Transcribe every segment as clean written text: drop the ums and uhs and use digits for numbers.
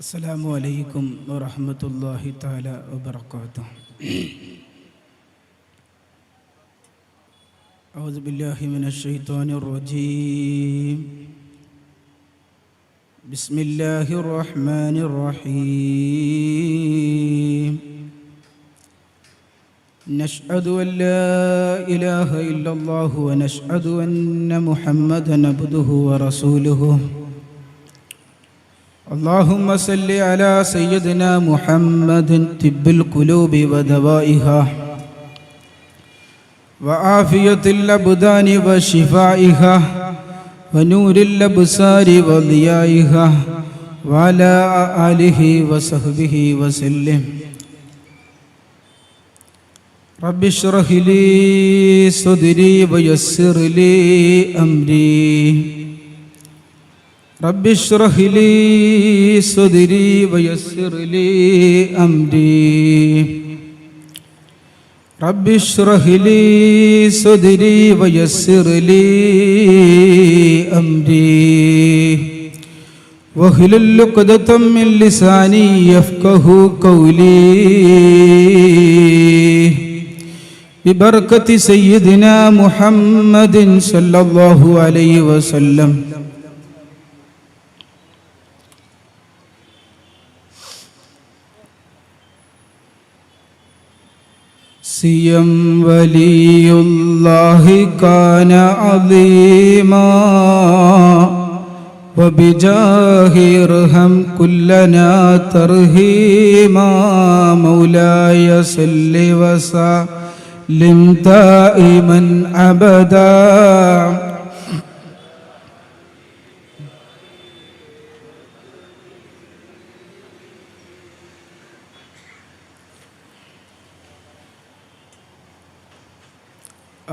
السلام عليكم ورحمة الله تعالى وبركاته. أعوذ بالله من الشيطان الرجيم. بسم الله الرحمن الرحيم. نشهد أن لا إله إلا الله ونشهد أن محمدا عبده ورسوله. اللهم صل على سيدنا محمد طب القلوب ودوائها وعافية الأبدان وشفائها ونور الأبصار وضيائها وعلى آله وصحبه وسلم. رب اشرح لي صدري ويسر لي أمري. رب اشرح لي صدري ويسر لي أمري. رب اشرح لي صدري ويسر لي أمري. واحلل عقدة من لساني يفقهوا قولي. ببركة سيدنا محمد صلى الله عليه وسلم. سيم ولي الله كان عظيما وبجاه ارحم كلنا ترحيما. مولاي صل وسلم دائما أبدا.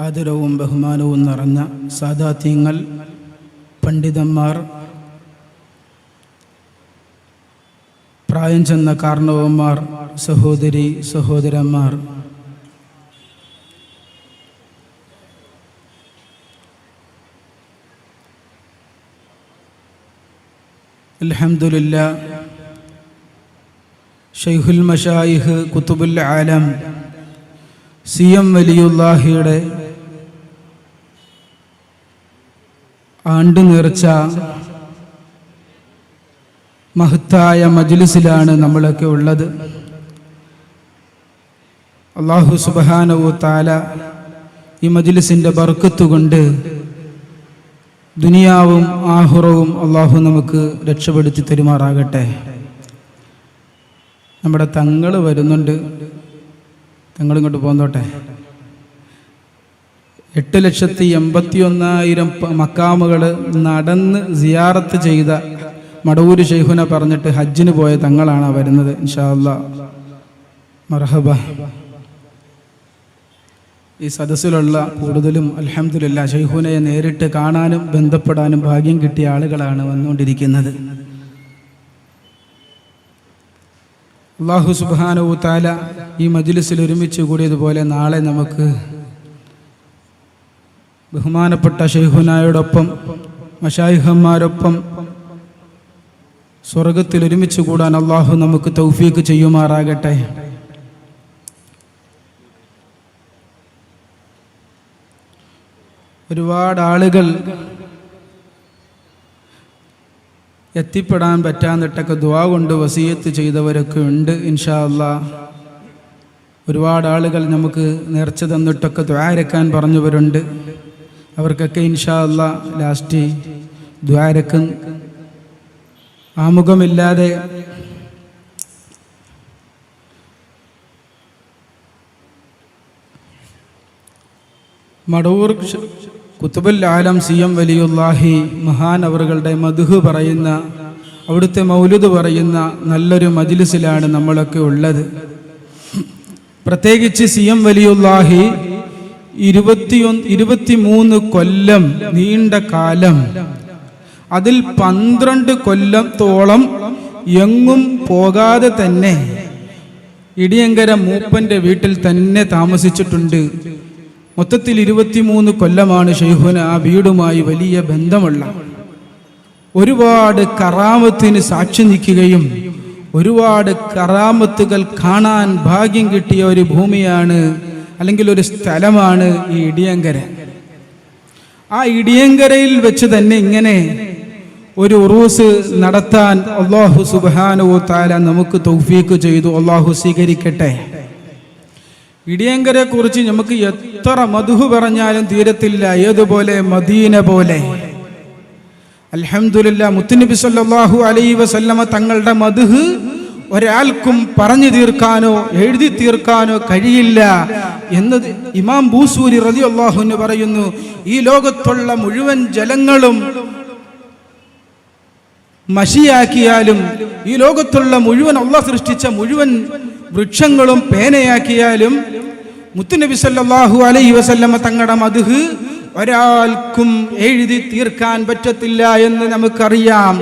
ആദരവും ബഹുമാനവും നിറഞ്ഞ സാദാത്യങ്ങൾ, പണ്ഡിതന്മാർ, പ്രായം ചെന്ന കാരണവന്മാർ, സഹോദരി സഹോദരന്മാർ, അൽഹംദുലില്ലാ ശൈഖുൽ മശായിഖ് കുതുബുൽ ആലം സിയം വലിയുല്ലാഹിയുടെ ആണ്ട് നേർച്ച മഹത്തായ മജ്ലിസിലാണ് നമ്മളൊക്കെ ഉള്ളത്. അല്ലാഹു സുബ്ഹാനഹു തആല ഈ മജ്ലിസിന്റെ ബർക്കത്ത് കൊണ്ട് ദുനിയാവും ആഖിറവും അല്ലാഹു നമുക്ക് രക്ഷപ്പെടുത്തി തരുമാറാകട്ടെ. നമ്മുടെ തങ്ങൾ വരുന്നുണ്ട്, തങ്ങളിങ്ങോട്ട് പോന്നോട്ടെ. 8,81,000 മക്കാമുകൾ നടന്ന് സിയാറത്ത് ചെയ്ത മടവൂര് ശൈഖുന പറഞ്ഞിട്ട് ഹജ്ജിന് പോയ തങ്ങളാണ് വരുന്നത്. ഇൻഷാ അല്ലാഹ് മർഹബ. ഈ സദസ്സിലുള്ള കൂടുതലും അൽഹംദുലില്ലാ ശൈഖുനയെ നേരിട്ട് കാണാനും ബന്ധപ്പെടാനും ഭാഗ്യം കിട്ടിയ ആളുകളാണ് വന്നുകൊണ്ടിരിക്കുന്നത്. അല്ലാഹു സുബ്ഹാനഹു തആല ഈ മജ്ലിസിൽ ഒരുമിച്ച് കൂടിയതുപോലെ നാളെ നമുക്ക് ബഹുമാനപ്പെട്ട ശൈഖുനായോടൊപ്പം മശായിഖന്മാരൊപ്പം സ്വർഗത്തിൽ ഒരുമിച്ച് കൂടാൻ അല്ലാഹു നമുക്ക് തൗഫീഖ് ചെയ്യുമാറാകട്ടെ. ഒരുപാട് ആളുകൾ എത്തിപ്പെടാൻ പറ്റാന്നിട്ടൊക്കെ ദുആ കൊണ്ട് വസിയത്ത് ചെയ്തവരൊക്കെ ഉണ്ട്. ഇൻഷാ അല്ലാഹ് ഒരുപാട് ആളുകൾ നമുക്ക് നേർച്ച തന്നിട്ടൊക്കെ ദുആരക്കാൻ പറഞ്ഞവരുണ്ട്. അവർക്കൊക്കെ ഇൻഷാ അല്ലാഹ് ലാസ്റ്റ് ദുആരക്കും ആമുഖമില്ലാതെ മടവൂർ കുതുബുൽ ആലം സിയം വലിയുല്ലാഹി മഹാൻ അവറുകളുടെ മദ്ഹ് പറയുന്ന, അവിടുത്തെ മൗലിദ് പറയുന്ന നല്ലൊരു മജ്ലിസിലാണ് നമ്മളൊക്കെ ഉള്ളത്. പ്രത്യേകിച്ച് സിയം വലിയുല്ലാഹി 23 കൊല്ലം നീണ്ട കാലം, അതിൽ 12 കൊല്ലത്തോളം എങ്ങും പോകാതെ തന്നെ ഇടിയങ്കര മൂപ്പന്റെ വീട്ടിൽ തന്നെ താമസിച്ചിട്ടുണ്ട്. മൊത്തത്തിൽ 23 കൊല്ലമാണ് ശൈഖുന ആ വീടുമായി വലിയ ബന്ധമുള്ള. ഒരുപാട് കറാമത്തിന് സാക്ഷി നിൽക്കുകയും ഒരുപാട് കറാമത്തുകൾ കാണാൻ ഭാഗ്യം കിട്ടിയ ഒരു ഭൂമിയാണ്, അല്ലെങ്കിൽ ഒരു സ്ഥലമാണ് ഈ ഇടിയങ്കര. ആ ഇടിയങ്കരയിൽ വെച്ച് തന്നെ ഇങ്ങനെ ഒരു ഉറൂസ് നടത്താൻ അല്ലാഹു സുബ്ഹാനഹു വ തആല നമുക്ക് തൗഫീഖ് ചെയ്തു. അല്ലാഹു സ്വീകരിക്കട്ടെ. ഇടിയങ്കരയെ കുറിച്ച് നമുക്ക് എത്ര മദ്ഹ് പറഞ്ഞാലും തീരത്തില്ല. ഏതുപോലെ മദീന പോലെ. അൽഹംദുലില്ലാഹ്, മുത്തുനബി സല്ലല്ലാഹു അലൈഹി വസല്ലമ തങ്ങളുടെ മദ്ഹ് ഒരാൾക്കും പറഞ്ഞു തീർക്കാനോ എഴുതി തീർക്കാനോ കഴിയില്ല എന്നത് ഇമാം ബൂസൂരി റളിയല്ലാഹു അൻഹു പറയുന്നു. ഈ ലോകത്തുള്ള മുഴുവൻ ജലങ്ങളും മഷിയാക്കിയാലും, ഈ ലോകത്തുള്ള മുഴുവൻ അല്ലാഹ് സൃഷ്ടിച്ച മുഴുവൻ വൃക്ഷങ്ങളും പേനയാക്കിയാലും മുത്തുനബി സല്ലല്ലാഹു അലൈഹി വസല്ലമ തങ്ങളുടെ മദ്ഹ് ഒരാൾക്കും എഴുതി തീർക്കാൻ പറ്റത്തില്ല എന്ന് നമുക്കറിയാം.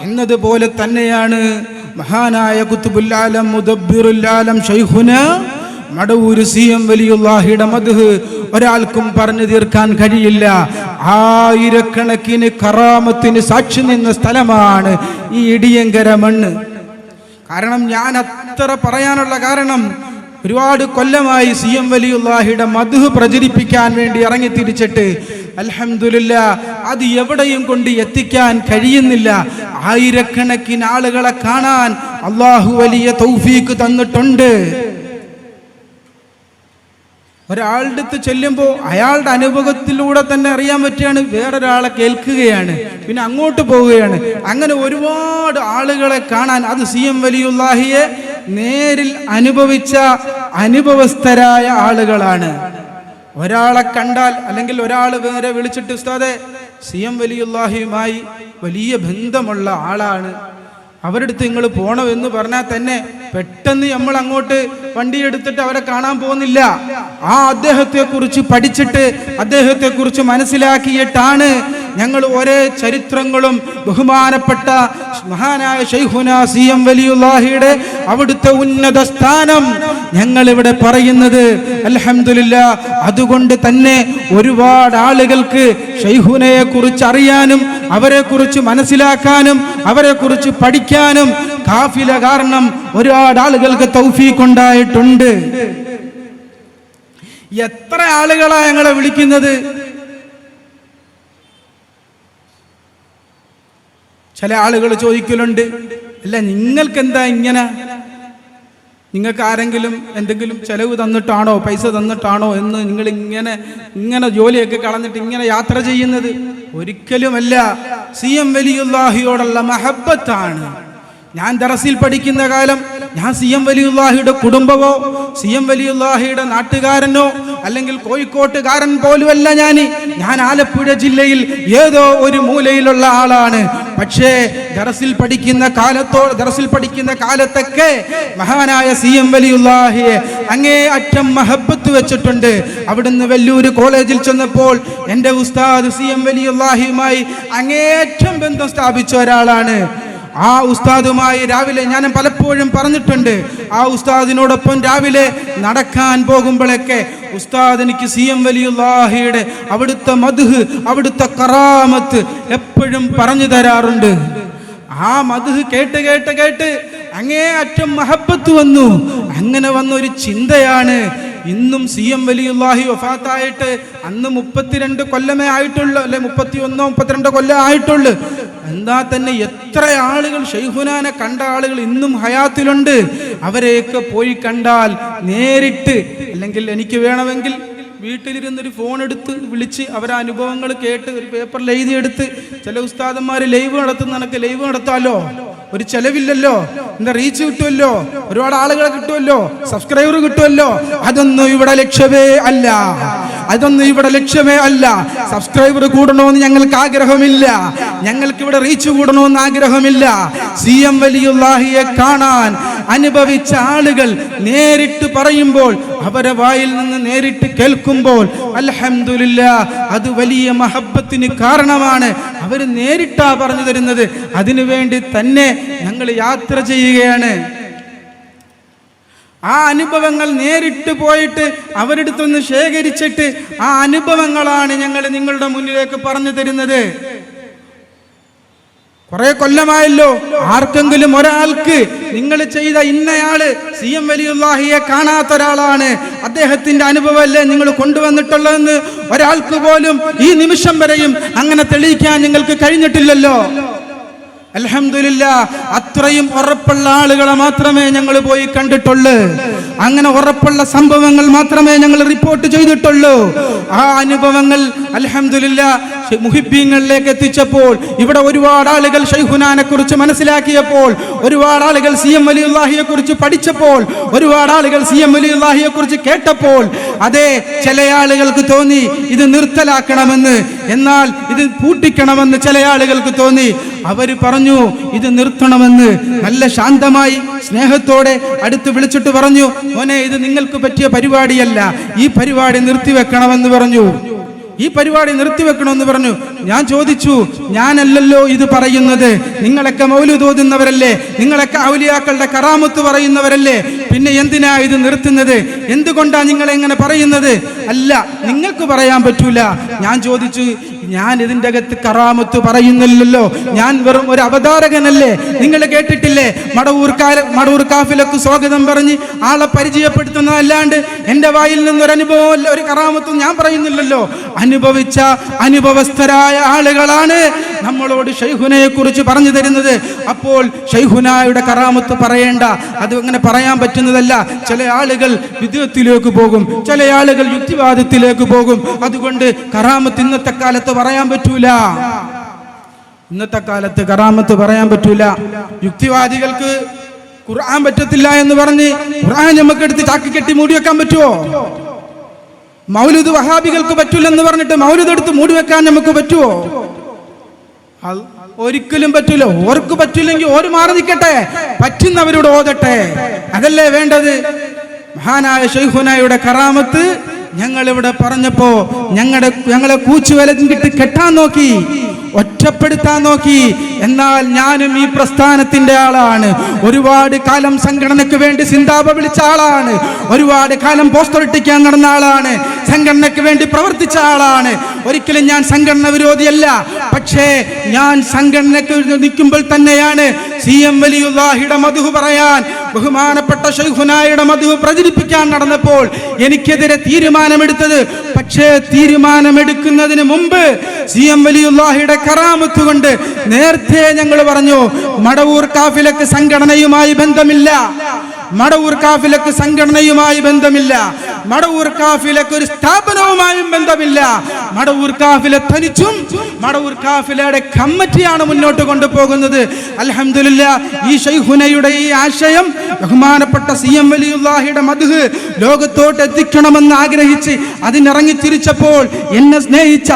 എന്നതുപോലെ തന്നെയാണ് മഹാനായ ഖുത്ബുൽ ആലം മുദബ്ബിറുൽ ആലം ശൈഖുന മടവൂർ CM വലിയുള്ളാഹിയുടെ മദ്ഹ് ഒരാൾക്കും പറഞ്ഞു തീർക്കാൻ കഴിയില്ല. ആയിരക്കണക്കിന് കറാമത്തിന് സാക്ഷി നിന്ന സ്ഥലമാണ് ഈ ഇടിയങ്കര മണ്ണ്. കാരണം ഞാൻ അത്ര പറയാനുള്ള കാരണം, ഒരുപാട് കൊല്ലമായി CM വലിയുള്ളാഹിയുടെ മദ്ഹ് പ്രചരിപ്പിക്കാൻ വേണ്ടി ഇറങ്ങി തിരിച്ചിട്ട് അൽഹംദുലില്ലാഹ് അത് എവിടെയും കൊണ്ട് എത്തിക്കാൻ കഴിയുന്നില്ല. ആയിരക്കണക്കിന് ആളുകളെ കാണാൻ അല്ലാഹു വലിയ തൗഫീഖ് തന്നിട്ടുണ്ട്. ഒരാളുടെ അടുത്ത് ചെല്ലുമ്പോൾ അയാളുടെ അനുഭവത്തിലൂടെ തന്നെ അറിയാൻ പറ്റുകയാണ്, വേറൊരാളെ കേൾക്കുകയാണ്, പിന്നെ അങ്ങോട്ട് പോവുകയാണ്. അങ്ങനെ ഒരുപാട് ആളുകളെ കാണാൻ, അത് CM വലിയുള്ളാഹിയെ നേരിൽ അനുഭവിച്ച അനുഭവസ്ഥരായ ആളുകളാണ്. ഒരാളെ കണ്ടാൽ, അല്ലെങ്കിൽ ഒരാൾ വേറെ വിളിച്ചിട്ട് ഉസ്താദേ CM വലിയുള്ളാഹിയുമായി വലിയ ബന്ധമുള്ള ആളാണ്, അവരുടെ അടുത്ത് നിങ്ങൾ പോണമെന്ന് പറഞ്ഞാൽ തന്നെ പെട്ടെന്ന് നമ്മൾ അങ്ങോട്ട് വണ്ടി എടുത്തിട്ട് അവരെ കാണാൻ പോകുന്നില്ല. ആ അദ്ദേഹത്തെക്കുറിച്ച് പഠിച്ചിട്ട് അദ്ദേഹത്തെക്കുറിച്ച് മനസ്സിലാക്കിയിട്ടാണ് ഞങ്ങൾ ഒരേ ചരിത്രങ്ങളും ബഹുമാനപ്പെട്ട മഹാനായ ശൈഖുന CM വലിയുള്ളാഹിയുടെ അവിടുത്തെ ഉന്നത സ്ഥാനം ഞങ്ങൾ ഇവിടെ പറയുന്നത്. അൽഹംദുലില്ലാഹ്, അതുകൊണ്ട് തന്നെ ഒരുപാട് ആളുകൾക്ക് ശൈഖുനയെ കുറിച്ച് അറിയാനും അവരെ കുറിച്ച് മനസ്സിലാക്കാനും അവരെ കുറിച്ച് പഠിക്കാനും കാഫില കാരണം ഒരുപാട് ആളുകൾക്ക് തൗഫീഖ് ഉണ്ടായിട്ടുണ്ട്. എത്ര ആളുകളാ ഞങ്ങളെ വിളിക്കുന്നത്. ചില ആളുകൾ ചോദിക്കലുണ്ട്, അല്ല നിങ്ങൾക്ക് എന്താ ഇങ്ങനെ, നിങ്ങൾക്ക് ആരെങ്കിലും എന്തെങ്കിലും ചെലവ് തന്നിട്ടാണോ പൈസ തന്നിട്ടാണോ എന്ന് നിങ്ങൾ ഇങ്ങനെ ജോലിയൊക്കെ കളഞ്ഞിട്ട് ഇങ്ങനെ യാത്ര ചെയ്യുന്നത്? ഒരിക്കലുമല്ല. CM വലിയുള്ളാഹിയോടുള്ള മഹബ്ബത്താണ്. ഞാൻ ദറസിൽ പഠിക്കുന്ന കാലം ഞാൻ CM വലിയുള്ളാഹിയുടെ കുടുംബമോ CM വലിയുള്ളാഹിയുടെ നാട്ടുകാരനോ അല്ലെങ്കിൽ കോഴിക്കോട്ടുകാരൻ പോലുമല്ല. ഞാൻ ആലപ്പുഴ ജില്ലയിൽ ഏതോ ഒരു മൂലയിലുള്ള ആളാണ്. പക്ഷേ ദറസിൽ പഠിക്കുന്ന കാലത്തൊക്കെ മഹാനായ CM വലിയുള്ളാഹിയെ അങ്ങേ അറ്റം മഹബ്ബത്ത് വെച്ചിട്ടുണ്ട്. അവിടുന്ന് വെല്ലൂര് കോളേജിൽ ചെന്നപ്പോൾ എൻ്റെ ഉസ്താദ് CM വലിയുള്ളാഹിയുമായി അങ്ങേയറ്റം ബന്ധം സ്ഥാപിച്ച ഒരാളാണ്. ആ ഉസ്താദുമായി രാവിലെ ഞാൻ പലപ്പോഴും പറഞ്ഞിട്ടുണ്ട്, ആ ഉസ്താദിനോടൊപ്പം രാവിലെ നടക്കാൻ പോകുമ്പോഴൊക്കെ ഉസ്താദ് എനിക്ക് CM വലിയുള്ളാഹിയുടെ അവിടുത്തെ മദ്ഹ് അവിടുത്തെ കറാമത്ത് എപ്പോഴും പറഞ്ഞു തരാറുണ്ട്. ആ മദ്ഹ് കേട്ട് കേട്ട് കേട്ട് അങ്ങേ അറ്റം മഹബ്ബത്ത് വന്നു. അങ്ങനെ വന്നൊരു ചിന്തയാണ് ഇന്നും CM വലിയുള്ളാഹി വഫാത്തായിട്ട് അന്ന് 32 കൊല്ലമേ ആയിട്ടുള്ളൂ, അല്ലെ 31-32 കൊല്ലം ആയിട്ടുള്ളൂ. എന്താ തന്നെ എത്ര ആളുകൾ ശൈഖുനാനെ കണ്ട ആളുകൾ ഇന്നും ഹയാത്തിലുണ്ട്. അവരെയൊക്കെ പോയി കണ്ടാൽ നേരിട്ട്, അല്ലെങ്കിൽ എനിക്ക് വേണമെങ്കിൽ വീട്ടിലിരുന്നൊരു ഫോൺ എടുത്ത് വിളിച്ച് അവരെ അനുഭവങ്ങൾ കേട്ട് ഒരു പേപ്പറിൽ എഴുതിയെടുത്ത്, ചില ഉസ്താദന്മാർ ലൈവ് നടത്തുന്ന കണക്ക് ലൈവ് നടത്താമല്ലോ, ഒരു ചെലവില്ലല്ലോ, എന്താ റീച്ച് കിട്ടുമല്ലോ, ഒരുപാട് ആളുകളെ കിട്ടുമല്ലോ, സബ്സ്ക്രൈബർ കിട്ടുമല്ലോ. അതൊന്നും ഇവിടെ ലക്ഷ്യമേ അല്ല. സബ്സ്ക്രൈബർ കൂടണമെന്ന് ഞങ്ങൾക്ക് ആഗ്രഹമില്ല, ഞങ്ങൾക്ക് ഇവിടെ റീച്ച് കൂടണമെന്ന് ആഗ്രഹമില്ല. CM വലിയുള്ളാഹിയെ കാണാൻ അനുഭവിച്ച ആളുകൾ നേരിട്ട് പറയുമ്പോൾ, അവരെ വായിൽ നിന്ന് നേരിട്ട് കേൾക്കുമ്പോൾ അൽഹംദുലില്ലാഹ് അത് വലിയ മഹബ്ബത്തിന് കാരണമാണ്. അവർ നേരിട്ടാ പറഞ്ഞു തരുന്നത്. അതിനുവേണ്ടി തന്നെ ഞങ്ങൾ യാത്ര ചെയ്യുകയാണ്. ആ അനുഭവങ്ങൾ നേരിട്ട് പോയിട്ട് അവരുടെ അടുത്തൊന്ന് ശേഖരിച്ചിട്ട് ആ അനുഭവങ്ങളാണ് ഞങ്ങൾ നിങ്ങളുടെ മുന്നിലേക്ക് പറഞ്ഞു തരുന്നത്. കുറെ കൊല്ലമായല്ലോ. ആർക്കെങ്കിലും ഒരാൾക്ക് നിങ്ങൾ ചെയ്ത ഇന്നയാള് CM വലിയുല്ലാഹിയെ കാണാത്ത ഒരാളാണ്, അദ്ദേഹത്തിന്റെ അനുഭവമല്ലേ നിങ്ങൾ കൊണ്ടുവന്നിട്ടുള്ളതെന്ന് ഒരാൾക്ക് പോലും ഈ നിമിഷം വരെയും അങ്ങനെ തെളിയിക്കാൻ നിങ്ങൾക്ക് കഴിഞ്ഞിട്ടില്ലല്ലോ. അൽഹംദുലില്ലാഹ്, അത്രയും ഉറപ്പുള്ള ആളുകളെ മാത്രമേ ഞങ്ങൾ പോയി കണ്ടിട്ടുള്ളൂ. അങ്ങനെ ഉറപ്പുള്ള സംഭവങ്ങൾ മാത്രമേ ഞങ്ങൾ റിപ്പോർട്ട് ചെയ്തിട്ടുള്ളൂ. ആ അനുഭവങ്ങൾ അൽഹംദുലില്ലാഹ് മുഹിബ്ബീങ്ങളിലേക്ക് എത്തിച്ചപ്പോൾ, ഇവിടെ ഒരുപാട് ആളുകൾ ശൈഖുനാനെ കുറിച്ച് മനസ്സിലാക്കിയപ്പോൾ, ഒരുപാട് ആളുകൾ CM വലിയുല്ലാഹിയെ കുറിച്ച് പഠിച്ചപ്പോൾ, ഒരുപാട് ആളുകൾ CM വലിയുല്ലാഹിയെ കുറിച്ച് കേട്ടപ്പോൾ, അതെ, ചില ആളുകൾക്ക് തോന്നി ഇത് നിർത്തലാക്കണമെന്ന്, എന്നാൽ ഇത് പൂട്ടിക്കണമെന്ന് ചില ആളുകൾക്ക് തോന്നി. അവർ പറഞ്ഞു ഇത് നിർത്തണമെന്ന്. നല്ല ശാന്തമായി സ്നേഹത്തോടെ അടുത്ത് വിളിച്ചിട്ട് പറഞ്ഞു, മോനെ, ഇത് നിങ്ങൾക്ക് പറ്റിയ പരിപാടിയല്ല, ഈ പരിപാടി നിർത്തിവെക്കണമെന്ന് പറഞ്ഞു. ഈ പരിപാടി നിർത്തിവെക്കണമെന്ന് പറഞ്ഞു. ഞാൻ ചോദിച്ചു, ഞാനല്ലല്ലോ ഇത് പറയുന്നത്, നിങ്ങളൊക്കെ മൗലൂദ് ഓതുന്നവരല്ലേ, നിങ്ങളൊക്കെ ഔലിയാക്കളുടെ കറാമത്ത് പറയുന്നവരല്ലേ, പിന്നെ എന്തിനാ ഇത് നിർത്തുന്നത്? എന്തുകൊണ്ടാ നിങ്ങൾ എങ്ങനെ പറയുന്നത്? അല്ല, നിങ്ങൾക്ക് പറയാൻ പറ്റൂല. ഞാൻ ചോദിച്ചു, ഞാൻ ഇതിൻ്റെ അകത്ത് കറാമത്ത് പറയുന്നില്ലല്ലോ, ഞാൻ വെറും ഒരു അവതാരകനല്ലേ. നിങ്ങൾ കേട്ടിട്ടില്ലേ, മടവൂർ കാഫിലക്ക് സ്വാഗതം പറഞ്ഞ് ആളെ പരിചയപ്പെടുത്തുന്നതല്ലാണ്ട് എൻ്റെ വായിൽ നിന്നൊരു അനുഭവം, ഒരു കറാമത്തും ഞാൻ പറയുന്നില്ലല്ലോ. അനുഭവിച്ച അനുഭവസ്ഥരായ ആളുകളാണ് നമ്മളോട് ശൈഖുനയെ കുറിച്ച് പറഞ്ഞു തരുന്നത്. അപ്പോൾ ശൈഖുനായുടെ കറാമത്ത് പറയേണ്ട, അത് അങ്ങനെ പറയാൻ പറ്റുന്നതല്ല. ചില ആളുകൾ വിദ്വത്തിലേക്ക് പോകും, ചില ആളുകൾ യുക്തിവാദത്തിലേക്ക് പോകും. അതുകൊണ്ട് കറാമത്ത് ഇന്നത്തെ കാലത്ത് പറയാൻ പറ്റൂല. ഇന്നത്തെ കാലത്ത് കറാമത്ത് പറയാൻ പറ്റൂല. യുക്തിവാദികൾക്ക് ഖുർആൻ പറ്റത്തില്ല എന്ന് പറഞ്ഞ് ഖുർആൻ നമുക്കെടുത്ത് ചാക്കി കെട്ടി മൂടി വെക്കാൻ പറ്റുമോ? മൗലൂദ് വഹാബികൾക്ക് പറ്റൂലെന്ന് പറഞ്ഞിട്ട് മൗലൂദ് എടുത്ത് മൂടി വെക്കാൻ നമുക്ക് പറ്റുമോ? ഒരിക്കലും പറ്റൂല. ഓർക്ക് പറ്റില്ലെങ്കിൽ ഓര് മാറി നിൽക്കട്ടെ, പറ്റുന്നവരോട് ഓതട്ടെ, അതല്ലേ വേണ്ടത്. മഹാനായ ശൈഖുനായുടെ കറാമത്ത് ഞങ്ങളിവിടെ പറഞ്ഞപ്പോ ഞങ്ങളെ കൂച്ചുവലഞ്ഞിട്ട് കെട്ടാൻ നോക്കി, ഒറ്റപ്പെടുത്താൻ നോക്കി. എന്നാൽ ഞാനും ഈ പ്രസ്ഥാനത്തിന്റെ ആളാണ്. ഒരുപാട് കാലം സംഘടനയ്ക്ക് വേണ്ടി സിന്താപ വിളിച്ച ആളാണ്. ഒരുപാട് കാലം പോസ്റ്റർ ഒട്ടിക്കാൻ നടന്ന ആളാണ്. സംഘടനയ്ക്ക് വേണ്ടി പ്രവർത്തിച്ച ആളാണ്. ഒരിക്കലും ഞാൻ സംഘടന വിരോധിയല്ല. പക്ഷേ ഞാൻ സംഘടനയ്ക്ക് നിൽക്കുമ്പോൾ തന്നെയാണ് CM വലിയുല്ലാഹിയുടെ മദ്ഹ് പറയാൻ, ബഹുമാനപ്പെട്ട ശൈഖുനായുടെ മദ്ഹ് പ്രചരിപ്പിക്കാൻ നടന്നപ്പോൾ എനിക്കെതിരെ തീരുമാനമെടുത്തത്. പക്ഷേ തീരുമാനമെടുക്കുന്നതിന് മുമ്പ് CM വലിയുല്ലാഹിയുടെ കറാമത്ത് കൊണ്ട് നേരത്തെ ഞങ്ങൾ പറഞ്ഞു, മടവൂർ കാഫിലക്ക് സംഘടനയുമായി ബന്ധമില്ല, മടവൂർ കാഫിലക്ക് സംഘടനയുമായി ബന്ധമില്ല, മടവൂർ കാഫിലക്ക് ഒരു സ്ഥാപനവുമായും ബന്ധമില്ല. മടവൂർ കാഫില തനിച്ചും മടവൂർ കാഫിലയുടെ കമ്മിറ്റിയാണ് മുന്നോട്ട് കൊണ്ടുപോകുന്നത്. അൽഹംദുലില്ലാഹ്, ഈ ശൈഖുനയുടെ ഈ ആശയം ബഹുമാനപ്പെട്ട CM വലിയുല്ലാഹിയുടെ മദ്ഹ് ലോകത്തോട്ട് എത്തിക്കണമെന്ന് ആഗ്രഹിച്ച് അതിനിറങ്ങി തിരിച്ചപ്പോൾ എന്നെ സ്നേഹിച്ച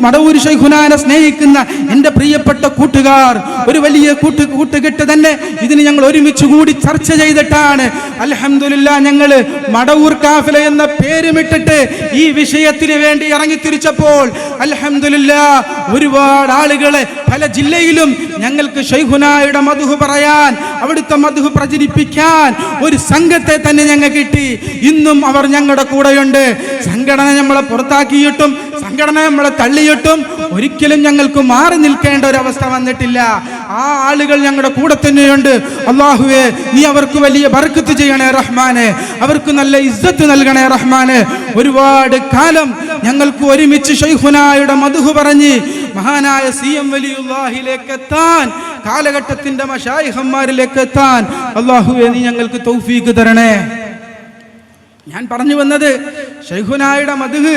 മടവൂർ ശൈഖുനാനെ സ്നേഹിക്കുന്ന എൻ്റെ പ്രിയപ്പെട്ട കൂട്ടുകാർ ഒരു വലിയ കൂട്ടുകെട്ട് തന്നെ ഇതിന് ഞങ്ങൾ ഒരുമിച്ച് കൂടി ചർച്ച ചെയ്തിട്ടാണ് അൽഹംദുലില്ലാഹ് ഞങ്ങൾ മടവൂർ കാഫില എന്ന പേരുമിട്ടിട്ട് ഈ വിഷയത്തിന് വേണ്ടി ഇറങ്ങി തിരിച്ചപ്പോൾ അൽഹംദുലില്ലാഹ് ഒരുപാട് ആളുകളെ പല ജില്ലയിലും ഞങ്ങൾക്ക് ശൈഖുനായുടെ മദ്ഹ് പറയാൻ, അവിടുത്തെ മദ്ഹ് പ്രചരിപ്പിക്കാൻ ഒരു സംഘത്തെ തന്നെ ഞങ്ങൾ കിട്ടി. ഇന്നും അവർ ഞങ്ങളുടെ കൂടെയുണ്ട്. സംഘടന നമ്മളെ പുറത്താക്കിയിട്ടും സംഘടന നമ്മളെ തള്ളിയിട്ടും ഒരിക്കലും ഞങ്ങൾക്ക് മാറി നിൽക്കേണ്ട ഒരു അവസ്ഥ വന്നിട്ടില്ല. ആ ആളുകൾ ഞങ്ങളുടെ കൂടെ തന്നെയുണ്ട്. അല്ലാഹുവേ, നീ അവർക്ക് വലിയ ബർക്കത്ത് ചെയ്യണേ റഹ്മാനെ, അവർക്ക് നല്ല ഇസ്സത്ത് നൽകണേ റഹ്മാനെ. ഒരുപാട് കാലം ഞങ്ങൾക്ക് ഒരുമിച്ച് ശൈഖുനായുടെ മദ്ഹ് പറഞ്ഞ് മഹാനായ CM വലിയുല്ലാഹിലേക്ക് എത്താൻ, കാലഘട്ടത്തിന്റെ മശായിഖന്മാരിലേക്ക് എത്താൻ അല്ലാഹുവേ നീ ഞങ്ങൾക്ക് തൗഫീഖ് തരണേ. ഞാൻ പറഞ്ഞു വന്നത്, ശൈഖുനായുടെ മദ്ഹ്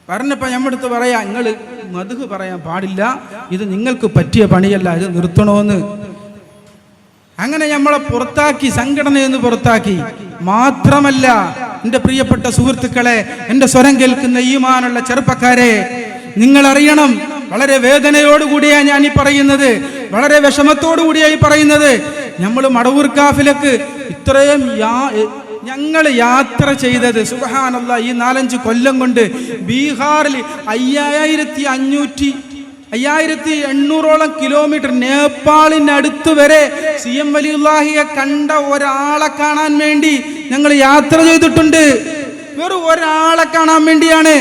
പറഞ്ഞപ്പോൾ ഞമ്മടുത്ത് പറയാ, നിങ്ങൾ മദ്ഹ് പറയാൻ പാടില്ല, ഇത് നിങ്ങൾക്ക് പറ്റിയ പണിയല്ല, ഇത് നിർത്തണമെന്ന്. അങ്ങനെ നമ്മളെ പുറത്താക്കി, സംഘടനയെന്ന് പുറത്താക്കി. മാത്രമല്ല എൻ്റെ പ്രിയപ്പെട്ട സുഹൃത്തുക്കളെ, എൻ്റെ സ്വരം കേൾക്കുന്ന ഈമാനുള്ള ചെറുപ്പക്കാരെ, നിങ്ങൾ അറിയണം, വളരെ വേദനയോടുകൂടിയാണ് ഞാൻ ഈ പറയുന്നത്, വളരെ വിഷമത്തോടു കൂടിയായി പറയുന്നത്. നമ്മൾ മടവൂർ കാഫിലക്ക് ഇത്രയും ഞങ്ങൾ യാത്ര ചെയ്തത് സുബ്ഹാനല്ലാഹ് ഈ 4-5 കൊല്ലം കൊണ്ട് ബീഹാറിൽ 5800 കിലോമീറ്റർ നേപ്പാളിനടുത്ത് വരെ CM വലിയുല്ലാഹിയെ കണ്ട ഒരാളെ കാണാൻ വേണ്ടി ഞങ്ങൾ യാത്ര ചെയ്തിട്ടുണ്ട്. വെറും ഒരാളെ കാണാൻ വേണ്ടിയാണ്.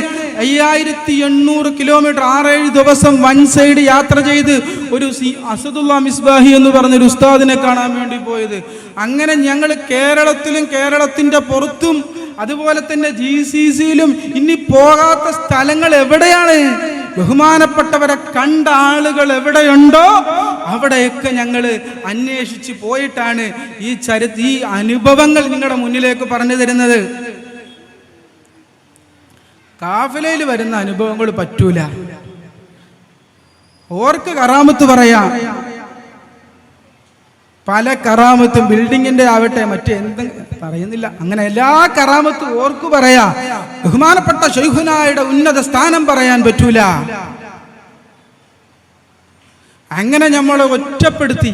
5800 കിലോമീറ്റർ 6-7 ദിവസം വൺ സൈഡ് യാത്ര ചെയ്ത് ഒരു അസദുള്ള മിസ്ബാഹി എന്ന് പറഞ്ഞൊരു ഉസ്താദിനെ കാണാൻ വേണ്ടി പോയത്. അങ്ങനെ ഞങ്ങൾ കേരളത്തിലും കേരളത്തിൻ്റെ പുറത്തും അതുപോലെ തന്നെ GCCയിലും ഇനി പോകാത്ത സ്ഥലങ്ങൾ എവിടെയാണ്? ബഹുമാനപ്പെട്ടവരെ കണ്ട ആളുകൾ എവിടെയുണ്ടോ അവിടെയൊക്കെ ഞങ്ങൾ അന്വേഷിച്ച് പോയിട്ടാണ് ഈ അനുഭവങ്ങൾ നിങ്ങളുടെ മുന്നിലേക്ക് പറഞ്ഞു തരുന്നത്. കാഫിലയിൽ വരുന്ന അനുഭവങ്ങൾ പറ്റൂല. ഓർക്ക് കറാമത്ത് പറയാം, പല കറാമത്തും ബിൽഡിങ്ങിന്റെ ആവട്ടെ മറ്റെന്ത് പറയുന്നില്ല, അങ്ങനെ എല്ലാ കറാമത്തും ഓർക്ക് പറയാ. ബഹുമാനപ്പെട്ട ശൈഖുനായുടെ ഉന്നത സ്ഥാനം പറയാൻ പറ്റൂല. അങ്ങനെ നമ്മളെ ഒറ്റപ്പെടുത്തി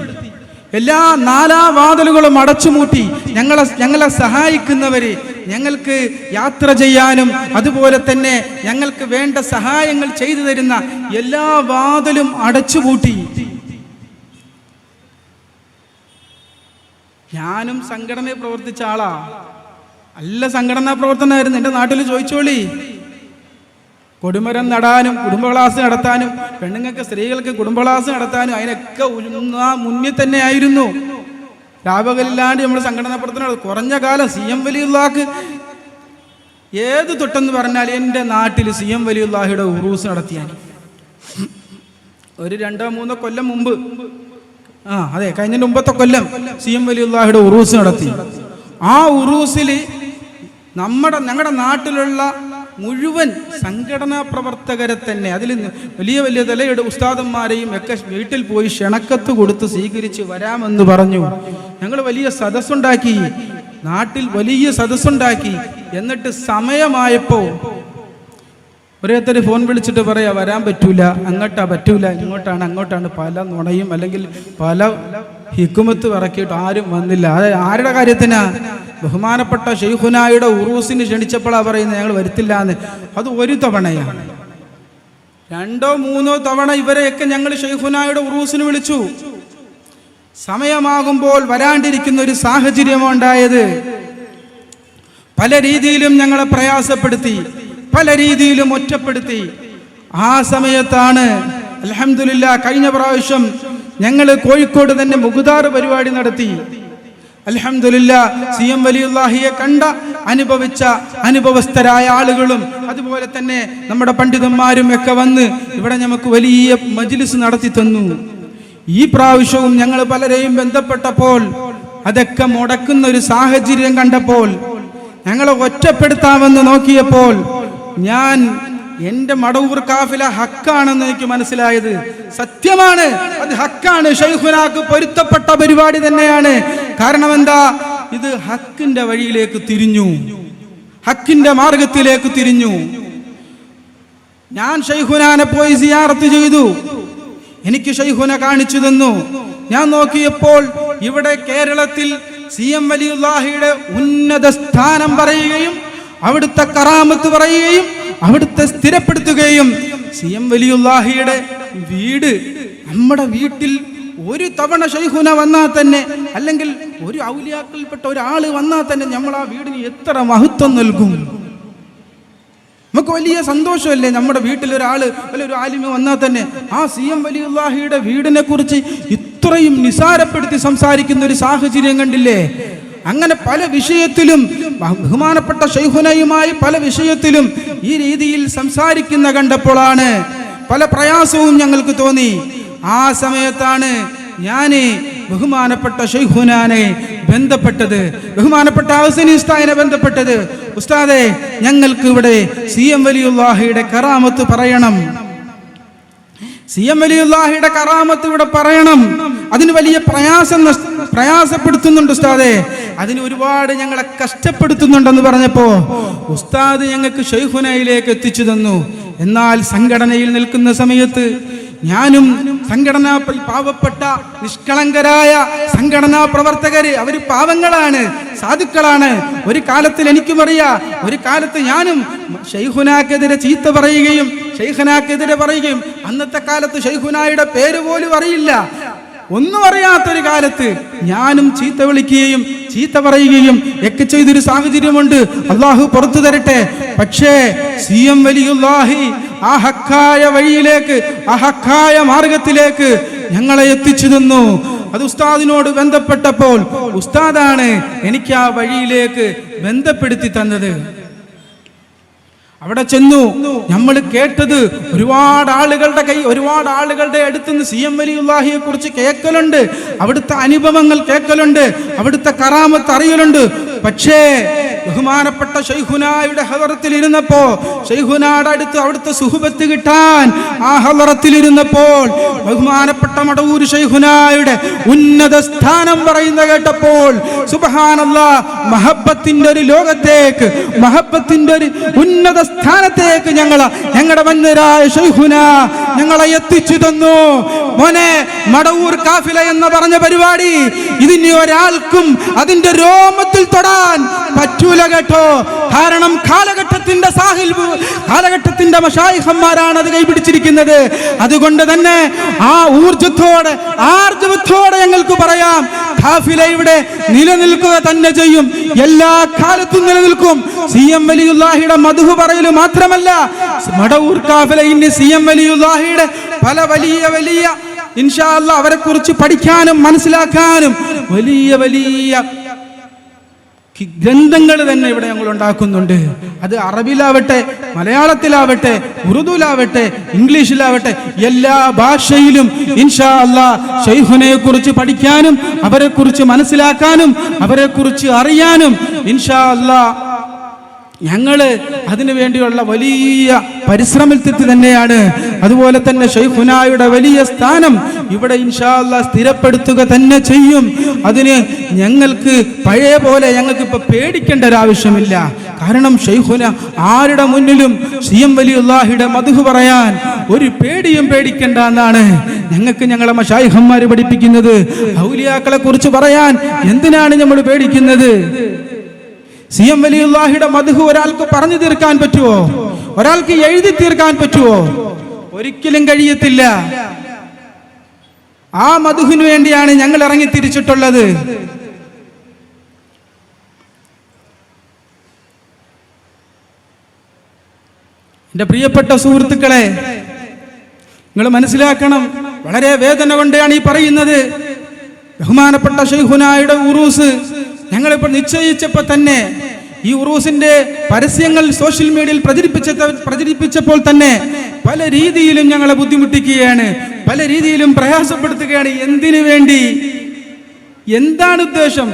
എല്ലാ നാലാവാതിലുകളും അടച്ചുമൂട്ടി ഞങ്ങളെ സഹായിക്കുന്നവര്, ഞങ്ങൾക്ക് യാത്ര ചെയ്യാനും അതുപോലെ തന്നെ ഞങ്ങൾക്ക് വേണ്ട സഹായങ്ങൾ ചെയ്തു തരുന്ന എല്ലാ വാതിലും അടച്ചുപൂട്ടി. ഞാനും സംഘടനയിൽ പ്രവർത്തിച്ച ആളാ, നല്ല സംഘടനാ പ്രവർത്തനമായിരുന്നു. എൻ്റെ നാട്ടിൽ ചോദിച്ചോളി, കൊടിമരം നടാനും കുടുംബ ക്ലാസ് നടത്താനും പെണ്ണുങ്ങൾക്ക് സ്ത്രീകൾക്ക് കുടുംബ ക്ലാസ് നടത്താനും അതിനൊക്കെ മുന്നിൽ തന്നെ ആയിരുന്നു. രാപകലില്ലാണ്ട് നമ്മൾ സംഘടനാ പ്രവർത്തനം. കുറഞ്ഞ കാലം CM വലിയുള്ളാക്ക് ഏത് തൊട്ടെന്ന് പറഞ്ഞാൽ എൻ്റെ നാട്ടിൽ CM വലിയുള്ളാഹിയുടെ ഉറൂസ് നടത്തിയാൽ ഒരു 2-3 കൊല്ലം മുമ്പ്, അതെ കഴിഞ്ഞതിൻ്റെ മുമ്പത്തെ കൊല്ലം CM വലിയുള്ളാഹിയുടെ ഉറൂസ് നടത്തി. ആ ഉറൂസിൽ ഞങ്ങളുടെ നാട്ടിലുള്ള മുഴുവൻ സംഘടനാ പ്രവർത്തകരെ തന്നെ, അതിൽ വലിയ വലിയ തലയുടെ ഉസ്താദന്മാരെയും ഒക്കെ വീട്ടിൽ പോയി ക്ഷണക്കത്ത് കൊടുത്ത് സ്വീകരിച്ച് വരാമെന്ന് പറഞ്ഞു. ഞങ്ങൾ വലിയ സദസ്സുണ്ടാക്കി, നാട്ടിൽ വലിയ സദസ്സുണ്ടാക്കി. എന്നിട്ട് സമയമായപ്പോൾ ഓരോരുത്തർ ഫോൺ വിളിച്ചിട്ട് പറയാ വരാൻ പറ്റൂല, അങ്ങോട്ടാ പറ്റൂല, അങ്ങോട്ടാണ് പല നുണയും അല്ലെങ്കിൽ പല ഹിക്കുമത്ത് ഇറക്കിയിട്ട് ആരും വന്നില്ല. അത് ആരുടെ കാര്യത്തിനാ? ബഹുമാനപ്പെട്ട ശൈഖുനായുടെ ഉറൂസിന് ക്ഷണിച്ചപ്പോഴാണ് പറയുന്നത് ഞങ്ങൾ വരുത്തില്ല എന്ന്. അത് ഒരു തവണയാണ്, 2-3 തവണ ഇവരെയൊക്കെ ഞങ്ങൾ ശൈഖുനായുടെ ഉറൂസിന് വിളിച്ചു. സമയമാകുമ്പോൾ വരാണ്ടിരിക്കുന്ന ഒരു സാഹചര്യമുണ്ടായത്. പല രീതിയിലും ഞങ്ങളെ പ്രയാസപ്പെടുത്തി, പല രീതിയിലും ഒറ്റപ്പെടുത്തി. ആ സമയത്താണ് അൽഹംദുലില്ലാ കഴിഞ്ഞ പ്രാവശ്യം ഞങ്ങൾ കോഴിക്കോട് തന്നെ മുഖ്താർ പരിപാടി നടത്തി. അൽഹംദുലില്ലാ CM വലിയുള്ളാഹിയെ കണ്ട അനുഭവിച്ച അനുഭവസ്ഥരായ ആളുകളും അതുപോലെ തന്നെ നമ്മുടെ പണ്ഡിതന്മാരും ഒക്കെ വന്ന് ഇവിടെ നമുക്ക് വലിയ മജ്ലിസ് നടത്തി തന്നു. ഈ പ്രാവശ്യവും ഞങ്ങൾ പലരെയും ബന്ധപ്പെട്ടപ്പോൾ അതൊക്കെ മുടക്കുന്ന ഒരു സാഹചര്യം കണ്ടപ്പോൾ, ഞങ്ങളെ ഒറ്റപ്പെടുത്താമെന്ന് നോക്കിയപ്പോൾ ഞാൻ എൻ്റെ മടവൂർ കാഫില ഹക്കാണെന്ന് എനിക്ക് മനസ്സിലായത്. സത്യമാണ്, അത് ഹക്കാണ്, ശൈഖുനാക്ക് പൊരുത്തപ്പെട്ട പരിപാടി തന്നെയാണ്. കാരണം എന്താ? ഇത് ഹക്കിന്റെ വഴിയിലേക്ക് തിരിഞ്ഞു, ഹക്കിന്റെ മാർഗത്തിലേക്ക് തിരിഞ്ഞു. ഞാൻ ശൈഖുനാനെ പോയി സിയാറത്ത് ചെയ്തു, എനിക്ക് ശൈഖുന കാണിച്ചു തന്നു. ഞാൻ നോക്കിയപ്പോൾ ഇവിടെ കേരളത്തിൽ CM വലിയുള്ളാഹിയുടെ ഉന്നത സ്ഥാനം പറയുകയും അവിടുത്തെ കറാമത്ത് പറയുകയും അവിടുത്തെ സ്ഥിരപ്പെടുത്തുകയും CM വലിയുള്ളാഹിയുടെ വീട് നമ്മുടെ വീട്ടിൽ ഒരു തവണ ശൈഖുന വന്നാൽ തന്നെ, അല്ലെങ്കിൽ ഒരു ഔലിയാക്കളിൽപ്പെട്ട ഒരാൾ വന്നാൽ തന്നെ നമ്മൾ ആ വീടിന് എത്ര മഹത്വം നൽകും. നമുക്ക് വലിയ സന്തോഷമല്ലേ നമ്മുടെ വീട്ടിൽ ഒരാൾ അല്ല ഒരു ആലിമ വന്നാൽ തന്നെ ആ CM വലിയുള്ളാഹിയുടെ വീടിനെ കുറിച്ച് ഇത്രയും നിസാരപ്പെടുത്തി സംസാരിക്കുന്ന ഒരു സാഹചര്യം കണ്ടില്ലേ? അങ്ങനെ പല വിഷയത്തിലും ബഹുമാനപ്പെട്ട ശൈഖുനയുമായി പല വിഷയത്തിലും ഈ രീതിയിൽ സംസാരിക്കുന്ന കണ്ടപ്പോഴാണ് പല പ്രയാസവും ഞങ്ങൾക്ക് തോന്നി. ആ സമയത്താണ് ഞാൻ ബഹുമാനപ്പെട്ട ശൈഖുനാനെ ബന്ധപ്പെട്ടത്, ബഹുമാനപ്പെട്ട ഹുസൈനി ഉസ്താദിനെ ബന്ധപ്പെട്ടത്. ഉസ്താദേ, ഞങ്ങൾക്ക് ഇവിടെ CM വലിയുള്ളാഹിയുടെ കറാമത്ത് പറയണം, CM വലിയുള്ളാഹിയുടെ കറാമത്ത് ഇവിടെ പറയണം. അതിന് വലിയ പ്രയാസപ്പെടുത്തുന്നുണ്ട് ഉസ്താദേ, അതിന് ഒരുപാട് ഞങ്ങളെ കഷ്ടപ്പെടുത്തുന്നുണ്ടെന്ന് പറഞ്ഞപ്പോ ഉസ്താദ് ഞങ്ങൾക്ക് ശൈഖുനയിലേക്ക് എത്തിച്ചു തന്നു. എന്നാൽ സംഘടനയിൽ നിൽക്കുന്ന സമയത്ത് ഞാനും സംഘടനാ പാവപ്പെട്ട നിഷ്കളങ്കരായ സംഘടനാ പ്രവർത്തകര്, അവര് പാവങ്ങളാണ്, സാധുക്കളാണ്. ഒരു കാലത്തിൽ എനിക്കും അറിയാം, ഒരു കാലത്ത് ഞാനും ശൈഖുനാക്കെതിരെ ചീത്ത പറയുകയും ശൈഖുനാക്കെതിരെ പറയുകയും, അന്നത്തെ കാലത്ത് ശൈഖുനായുടെ പേര് പോലും അറിയില്ല. ഒന്നും അറിയാത്തൊരു കാലത്ത് ഞാനും ചീത്ത വിളിക്കുകയും ചീത്ത പറയുകയും ഒക്കെ ചെയ്തൊരു സാഹചര്യമുണ്ട്. അള്ളാഹു പുറത്തു തരട്ടെ. പക്ഷേ CM വലിയുല്ലാഹി ആ ഹക്കായ വഴിയിലേക്ക്, ആ ഹക്കായ മാർഗത്തിലേക്ക് ഞങ്ങളെ എത്തിച്ചു തന്നു. അത് ഉസ്താദിനോട് ബന്ധപ്പെട്ടപ്പോൾ ഉസ്താദാണ് എനിക്ക് ആ വഴിയിലേക്ക് ബന്ധപ്പെടുത്തി തന്നത്. അവിടെ ചെന്നു നമ്മൾ കേട്ടത് ഒരുപാട് ആളുകളുടെ അടുത്തുനിന്ന് CM വലിയുല്ലാഹിയെ കുറിച്ച് കേൾക്കലുണ്ട്, അവിടുത്തെ അനുഭവങ്ങൾ കേൾക്കലുണ്ട്, അവിടുത്തെ കറാമത്ത് അറിയലുണ്ട്. പക്ഷേ ബഹുമാനപ്പെട്ട ശൈഖുനായുടെ ഹളറത്തിൽ ഇരുന്നപ്പോ, ശൈഖുനായുടെ അടുത്ത് അവിടുത്തെ സുഹബത്ത് കിട്ടാൻ ആ ഹളറത്തിൽ ഇരുന്നപ്പോൾ ബഹുമാനപ്പെട്ട മടവൂർ ശൈഖുനായുടെ ഉന്നത സ്ഥാനം പറയുന്ന കേട്ടപ്പോൾ സുബ്ഹാനല്ലാഹ്, മഹബത്തിന്റെ ഒരു ലോകത്തേക്ക്, മഹബത്തിന്റെ ഒരു ഉന്നത സ്ഥാനത്തേക്ക് ഞങ്ങളുടെ വന്യരായ ശൈഖുന ഞങ്ങളെ എത്തിച്ചു തന്നു. മോനെ, മടവൂർ കാഫില എന്ന് പറഞ്ഞ പരിപാടി ഇതിന് ഒരാൾക്കും അതിന്റെ രോമത്തിൽ തൊടാൻ പറ്റൂല കേട്ടോ. കാരണം കാലഘട്ടത്തിന്റെ മശായിഖന്മാരാണ് അത് കൈപിടിച്ചിരിക്കുന്നത്. അതുകൊണ്ട് തന്നെ ആ ഊർജത്തോടെ, ആർജവത്തോടെ ഞങ്ങൾക്ക് പറയാം, കാഫില ഇവിടെ നിലനിൽക്കുക തന്നെ ചെയ്യും, എല്ലാ കാലത്തും നിലനിൽക്കും. CM വലിയുല്ലാഹിയുടെ മദ്ഹ് പറയൽ മാത്രമല്ല, മടവൂർ കാഫില ഇന്ന് CM വലിയുല്ലാഹിയുടെ പല വലിയ ഇൻഷാ അല്ലാഹ് അവരെ കുറിച്ച് പഠിക്കാനും മനസ്സിലാക്കാനും വലിയ ഗ്രന്ഥങ്ങൾ തന്നെ ഇവിടെ ഞങ്ങൾ ഉണ്ടാക്കുന്നുണ്ട്. അത് അറബിയിലാവട്ടെ, മലയാളത്തിലാവട്ടെ, ഉറുദുവിലാവട്ടെ, ഇംഗ്ലീഷിലാവട്ടെ, എല്ലാ ഭാഷയിലും ഇൻഷാ അല്ലാഹ് ശൈഖുനയെ കുറിച്ച് പഠിക്കാനും അവരെ കുറിച്ച് മനസ്സിലാക്കാനും അവരെ കുറിച്ച് അറിയാനും ഇൻഷാ അല്ലാഹ് ഞങ്ങള് അതിനു വേണ്ടിയുള്ള വലിയ പരിശ്രമത്തിൽ തന്നെയാണ്. അതുപോലെ തന്നെ ശൈഖുനായുടെ വലിയ സ്ഥാനം ഇവിടെ ഇൻഷാ അല്ലാഹ് സ്ഥിരപ്പെടുത്തുക തന്നെ ചെയ്യും. അതിന് ഞങ്ങൾക്ക് പഴയ പോലെ ഞങ്ങൾക്ക് ഇപ്പൊ പേടിക്കേണ്ട ഒരാവശ്യമില്ല. കാരണം ശൈഖുന ആരുടെ മുന്നിലും CM വലിയുല്ലാഹിയുടെ മദ്ഹ് പറയാൻ ഒരു പേടിയും പേടിക്കേണ്ട എന്നാണ് ഞങ്ങൾക്ക് ഞങ്ങളെ മശായിഖന്മാര് പഠിപ്പിക്കുന്നത്. ഔലിയാക്കളെ കുറിച്ച് പറയാൻ എന്തിനാണ് നമ്മൾ പേടിക്കുന്നത്? CM വലിയുല്ലാഹിയുടെ മദ്ഹ് ഒരാൾക്ക് പറഞ്ഞു തീർക്കാൻ പറ്റുമോ? ഒരാൾക്ക് എഴുതി തീർക്കാൻ പറ്റുമോ? ഒരിക്കലും കഴിയത്തില്ല. ആ മദ്ഹിനു വേണ്ടിയാണ് ഞങ്ങൾ ഇറങ്ങി തിരിച്ചിട്ടുള്ളത്. എൻ്റെ പ്രിയപ്പെട്ട സുഹൃത്തുക്കളെ, നിങ്ങൾ മനസ്സിലാക്കണം, വളരെ വേദന കൊണ്ടാണ് ഈ പറയുന്നത്. ബഹുമാനപ്പെട്ട ശൈഖുനായുടെ ഉറൂസ് ഞങ്ങളിപ്പോൾ നിശ്ചയിച്ചപ്പോൾ തന്നെ ഈ ഉറൂസിന്റെ പരസ്യങ്ങൾ സോഷ്യൽ മീഡിയയിൽ പ്രചരിപ്പിച്ചപ്പോൾ തന്നെ പല രീതിയിലും ഞങ്ങളെ ബുദ്ധിമുട്ടിക്കുകയാണ്, പല രീതിയിലും പ്രയാസപ്പെടുത്തുകയാണ്. എന്തിനു വേണ്ടി? എന്താണ് ഉദ്ദേശം?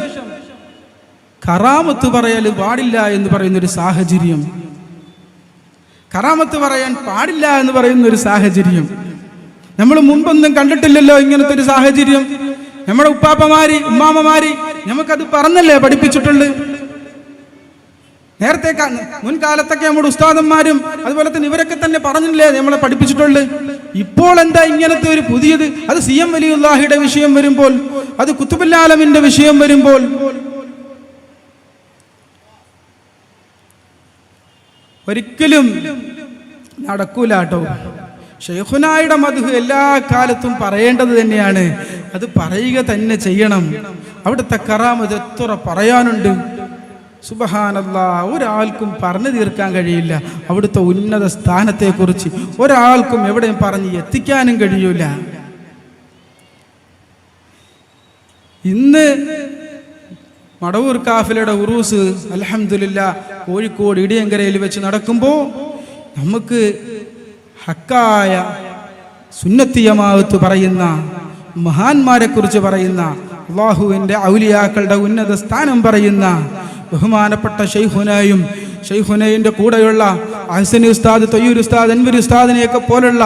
കറാമത്ത് പറയാൻ പാടില്ല എന്ന് പറയുന്നൊരു സാഹചര്യം, കറാമത്ത് പറയാൻ പാടില്ല എന്ന് പറയുന്ന ഒരു സാഹചര്യം നമ്മൾ മുമ്പൊന്നും കണ്ടിട്ടില്ലല്ലോ. ഇങ്ങനത്തെ ഒരു സാഹചര്യം നമ്മുടെ ഉപ്പാപ്പമാര് ഉമ്മാമ്മമാര് നമുക്കത് പറഞ്ഞല്ലേ പഠിപ്പിച്ചിട്ടുള്ളൂ. നേരത്തെ മുൻകാലത്തൊക്കെ നമ്മുടെ ഉസ്താദന്മാരും അതുപോലെ തന്നെ ഇവരൊക്കെ തന്നെ പറഞ്ഞില്ലേ നമ്മളെ പഠിപ്പിച്ചിട്ടുള്ളൂ. ഇപ്പോൾ എന്താ ഇങ്ങനത്തെ ഒരു പുതിയത്? അത് CM വലിയുല്ലാഹിയുടെ വിഷയം വരുമ്പോൾ, അത് ഖുതുബുൽ ആലമിന്റെ വിഷയം വരുമ്പോൾ ഒരിക്കലും നടക്കൂല കേട്ടോ. ശൈഖുനായുടെ മദ്ഹ് എല്ലാ കാലത്തും പറയേണ്ടത് തന്നെയാണ്, അത് പറയുക തന്നെ ചെയ്യണം. അവിടുത്തെ കറാമത്ത് എത്ര പറയാനുണ്ട്, സുബ്ഹാനല്ലാഹ്. ഒരാൾക്കും പറഞ്ഞു തീർക്കാൻ കഴിയില്ല അവിടുത്തെ ഉന്നത സ്ഥാനത്തെക്കുറിച്ച്, ഒരാൾക്കും എവിടെയും പറഞ്ഞ് എത്തിക്കാനും കഴിയൂല. ഇന്ന് മടവൂർ കാഫിലയുടെ ഉറൂസ് അൽഹംദുലില്ലാഹ് കോഴിക്കോട് ഇടിയങ്കരയിൽ വെച്ച് നടക്കുമ്പോൾ നമുക്ക് ഹക്കായ സുന്നത്തി ജമാഅത്ത് പറയുന്ന മഹാന്മാരെ കുറിച്ച് പറയുന്ന, അല്ലാഹുവിൻ്റെ ഔലിയാക്കളുടെ ഉന്നത സ്ഥാനം പറയുന്ന ബഹുമാനപ്പെട്ട ശൈഖുനയും ശൈഖുനയുടെ കൂടെയുള്ള അഹ്സനി ഉസ്താദ്, തൊയ്യൂർ ഉസ്താദ്, അൻവർ ഉസ്താദിനെയൊക്കെ പോലുള്ള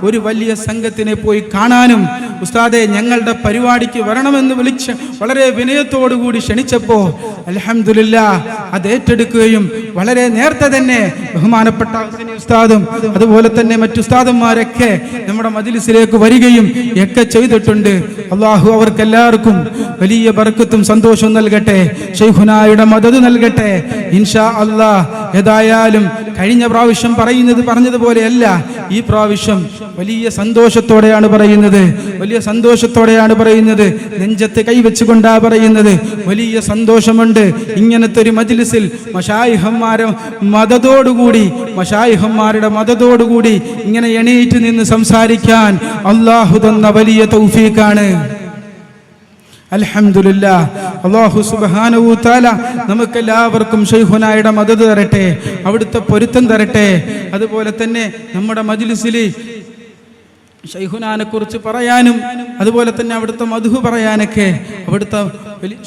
ഒരു വലിയ സംഘത്തിനെ പോയി കാണാനും ഉസ്താദെ ഞങ്ങളുടെ പരിപാടിക്ക് വരണമെന്ന് വിളിച്ച് വളരെ വിനയത്തോടുകൂടി ക്ഷണിച്ചപ്പോൾ അൽഹംദുലില്ലാഹ് അത് ഏറ്റെടുക്കുകയും വളരെ നേരത്തെ തന്നെ ബഹുമാനപ്പെട്ട അഹ്സനി ഉസ്താദും അതുപോലെ തന്നെ മറ്റു ഉസ്താദന്മാരൊക്കെ നമ്മുടെ മജ്ലിസിലേക്ക് വരികയും ഒക്കെ ചെയ്തിട്ടുണ്ട്. അല്ലാഹു അവർക്കെല്ലാവർക്കും വലിയ ബർക്കത്തും സന്തോഷവും നൽകട്ടെ, ശൈഖുനായുടെ മദദ് നൽകട്ടെ ഇൻഷാ അല്ലാഹ്. ഏതായാലും കഴിഞ്ഞ പ്രാവശ്യം പറഞ്ഞതുപോലെയല്ല ഈ പ്രാവശ്യം വലിയ സന്തോഷത്തോടെയാണ് പറയുന്നത്, വലിയ സന്തോഷത്തോടെയാണ് പറയുന്നത്, നെഞ്ചത്ത് കൈവച്ചുകൊണ്ടാ പറയുന്നത്. വലിയ സന്തോഷമുണ്ട് ഇങ്ങനത്തെ ഒരു മജ്ലിസിൽ മശായിഹന്മാരുടെ മദതോടുകൂടി ഇങ്ങനെ എണീറ്റ് നിന്ന് സംസാരിക്കാൻ അല്ലാഹു തന്ന വലിയ തൗഫീഖാണ്. അൽഹംദുലില്ലാഹ്. അല്ലാഹു സുബ്ഹാനഹു വ തആല നമുക്കെല്ലാവർക്കും ശൈഖുനായുടെ മദദ് തരട്ടെ, അവിടുത്തെ പൊരുത്തം തരട്ടെ. അതുപോലെ തന്നെ നമ്മുടെ മജ്ലിസിൽ ശൈഖുനാനെ കുറിച്ച് പറയാനും അതുപോലെ തന്നെ അവിടുത്തെ മദ്ഹ് പറയാനൊക്കെ, അവിടുത്തെ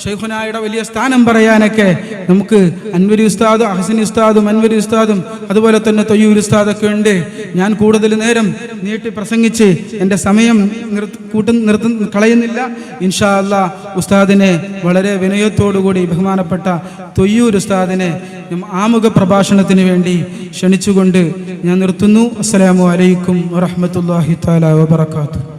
ശൈഖുനായുടെ വലിയ സ്ഥാനം പറയാനൊക്കെ നമുക്ക് അൻവരി ഉസ്താദ്, അഹ്സനി ഉസ്താദും അൻവരി ഉസ്താദും അതുപോലെ തന്നെ തൊയ്യൂർ ഉസ്താദൊക്കെ ഉണ്ട്. ഞാൻ കൂടുതൽ നേരം നീട്ടി പ്രസംഗിച്ച് എൻ്റെ സമയം കളയുന്നില്ല. ഇൻഷാ അല്ലാഹ് ഉസ്താദിനെ വളരെ വിനയത്തോടുകൂടി ബഹുമാനപ്പെട്ട തൊയ്യൂർ ഉസ്താദിനെ ആമുഖ പ്രഭാഷണത്തിന് വേണ്ടി ക്ഷണിച്ചുകൊണ്ട് ഞാൻ നിർത്തുന്നു. അസ്സലാമു അലൈക്കും വറഹ്മത്തുള്ളാഹി തആല വബറകാതുഹു.